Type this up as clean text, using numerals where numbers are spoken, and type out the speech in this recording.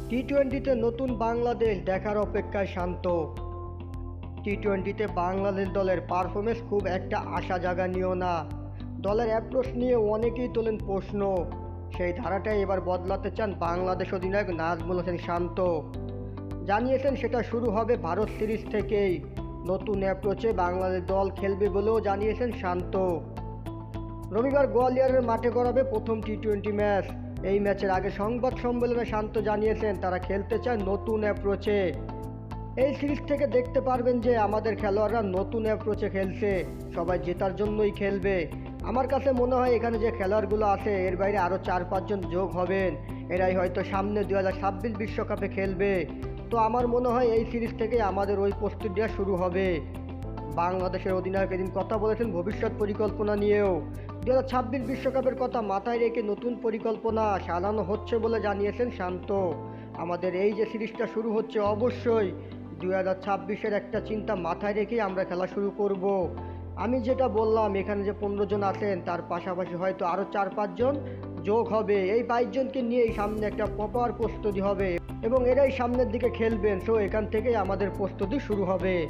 টি-টোয়েন্টিতে নতুন বাংলাদেশ দেখার অপেক্ষায় শান্ত। টি-টোয়েন্টিতে বাংলাদেশ দলের পারফরমেন্স খুব একটা আশা জাগানিও না। দলের অ্যাপ্রোচ নিয়ে অনেকেই তোলেন প্রশ্ন। সেই ধারাটাই এবার বদলাতে চান বাংলাদেশ অধিনায়ক নাজমুল হোসেন শান্ত। জানিয়েছেন সেটা শুরু হবে ভারত সিরিজ থেকেই। নতুন অ্যাপ্রোচে বাংলাদেশ দল খেলবে বলেও জানিয়েছেন শান্ত। রবিবার গোয়ালিয়রের মাঠে গড়াবে প্রথম টি-টোয়েন্টি ম্যাচ। এই ম্যাচের আগে সংবাদ সম্মেলনে শান্ত জানিয়েছেন তারা খেলতে চায় নতুন অ্যাপ্রোচে। এই সিরিজ থেকে দেখতে পারবেন যে আমাদের খেলোয়াড়রা নতুন অ্যাপ্রোচে খেলছে, সবাই জেতার জন্যই খেলবে। আমার কাছে মনে হয় এখানে যে খেলোয়াড়গুলো আছে এর বাইরে আরও 4-5 জন যোগ হবেন, এরাই হয়তো সামনে 2026 বিশ্বকাপে খেলবে। তো আমার মনে হয় এই সিরিজ থেকে আমাদের ওই প্রস্তুতিটা শুরু হবে। বাংলাদেশের অধিনায়ক এদিন কথা বলেছেন ভবিষ্যৎ পরিকল্পনা নিয়েও। 2026 বিশ্বকাপের কথা মাথায় রেখে নতুন পরিকল্পনা সাজানো হচ্ছে বলে জানিয়েছেন শান্ত। আমাদের এই যে সিরিজটা শুরু হচ্ছে অবশ্যই 2026-এর একটা চিন্তা মাথায় রেখেই আমরা খেলা শুরু করব। আমি যেটা বললাম এখানে যে 15 জন আছেন তার পাশাপাশি হয়তো আরও 4-5 জন যোগ হবে। এই 22 জনকে নিয়েই সামনে একটা প্রপার প্রস্তুতি হবে এবং এরাই সামনের দিকে খেলবেন। সো এখান থেকেই আমাদের প্রস্তুতি শুরু হবে।